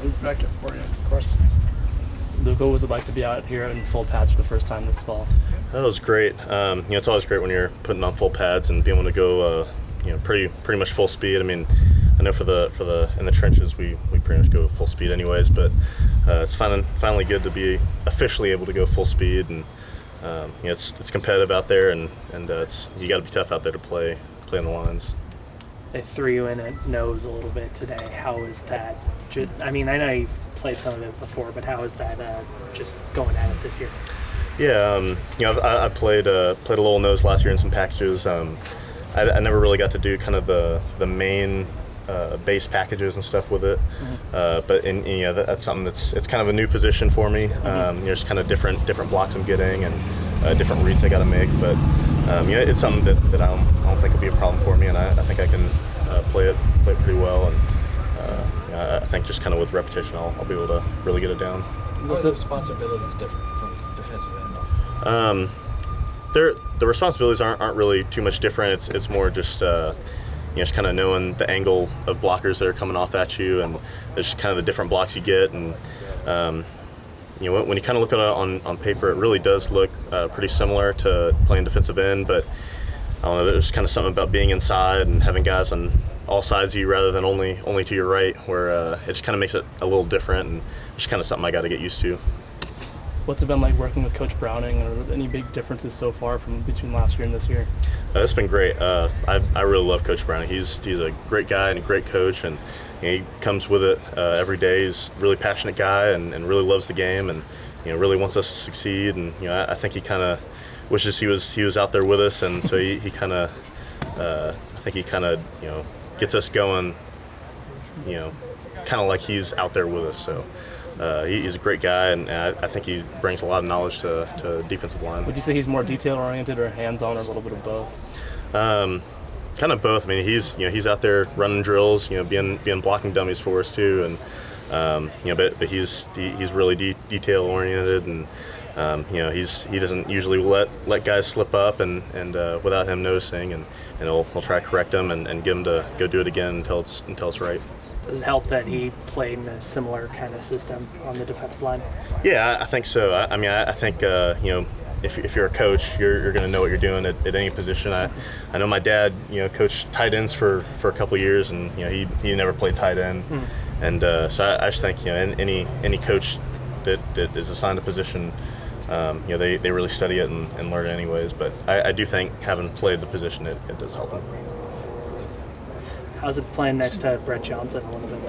Luke Beckett for you. Questions? Luke, what was it like to be out here in full pads for the first time this fall? That was great. It's always great when you're putting on full pads and being able to go, pretty much full speed. I mean, I know for the in the trenches we pretty much go full speed anyways, but it's finally good to be officially able to go full speed, and it's competitive out there, and it's you got to be tough out there to play on the lines. They threw you in at nose a little bit today. How is that? I mean, I know you've played some of it before, but how is that just going at it this year? Yeah, I played a little nose last year in some packages. I never really got to do kind of the main base packages and stuff with it, but that's something it's kind of a new position for me. There's kind of different blocks I'm getting and different reads I got to make, but it's something that I don't think will be a problem for me, and I think I can play it pretty well, and I think just kind of with repetition I'll be able to really get it down. What's the responsibilities different from defensive end? The responsibilities aren't really too much different. It's more just just kind of knowing the angle of blockers that are coming off at you, and there's kind of the different blocks you get, and when you kind of look at it on paper, it really does look pretty similar to playing defensive end, but I don't know, there's kind of something about being inside and having guys on all sides of you rather than only to your right, where it just kind of makes it a little different, and just kind of something I got to get used to. What's it been like working with Coach Browning? Or any big differences so far from between last year and this year? It's been great. I really love Coach Browning. He's a great guy and a great coach, and he comes with it every day. He's a really passionate guy and really loves the game, and really wants us to succeed. And I think he kind of wishes he was out there with us, and so he kind of I think he kind of gets us going, kind of like he's out there with us. So. He's a great guy, and I think he brings a lot of knowledge to defensive line. Would you say he's more detail-oriented or hands-on, or a little bit of both? Kind of both. I mean, he's out there running drills, being blocking dummies for us too, and but he's really detail-oriented, and he doesn't usually let guys slip up and without him noticing, and he'll try to correct them and get them to go do it again until it's right. Does it help that he played in a similar kind of system on the defensive line? Yeah, I think so. I think if you're a coach, you're going to know what you're doing at any position. I know my dad coached tight ends for a couple of years, and he never played tight end, and so I just think any coach that is assigned a position, they really study it and learn it anyways. But I do think having played the position, it does help them. How's it playing next to Brett Johnson a little bit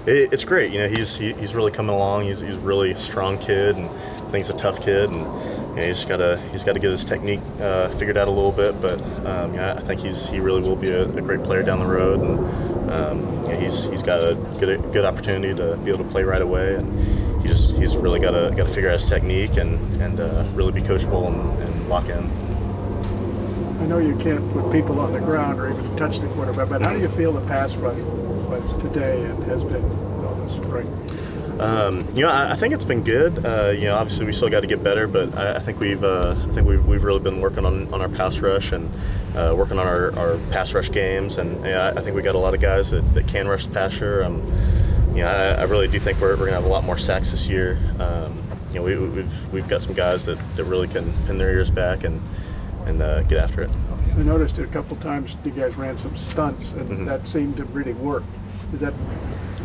there? It's great. He's really coming along. He's a really strong kid, and I think he's a tough kid, and he's got to get his technique figured out a little bit. But I think he really will be a great player down the road, and he's got a good opportunity to be able to play right away, and he's really got to figure out his technique and really be coachable and lock in. I know you can't put people on the ground or even touch the quarterback, but how do you feel the pass rush was today and has been this spring? I think it's been good. Obviously we still got to get better, but I think we've really been working on our pass rush and working on our pass rush games, and I think we got a lot of guys that can rush the passer. I really do think we're going to have a lot more sacks this year. We've got some guys that really can pin their ears back and get after it. I noticed a couple times you guys ran some stunts, and that seemed to really work. Am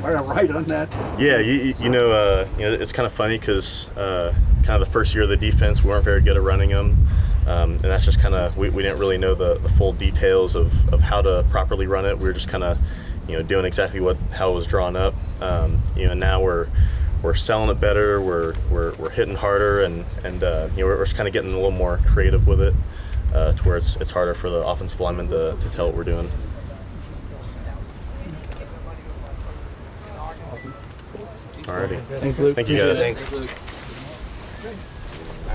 I right on that? Yeah, it's kind of funny because kind of the first year of the defense, we weren't very good at running them, and that's just kind of we didn't really know the full details of how to properly run it. We were just kind of doing exactly how it was drawn up. Now we're selling it better. We're hitting harder, and we're just kind of getting a little more creative with it. To where it's harder for the offensive linemen to tell what we're doing. Awesome. Alrighty. Thanks, Luke. Thank you guys. Thanks.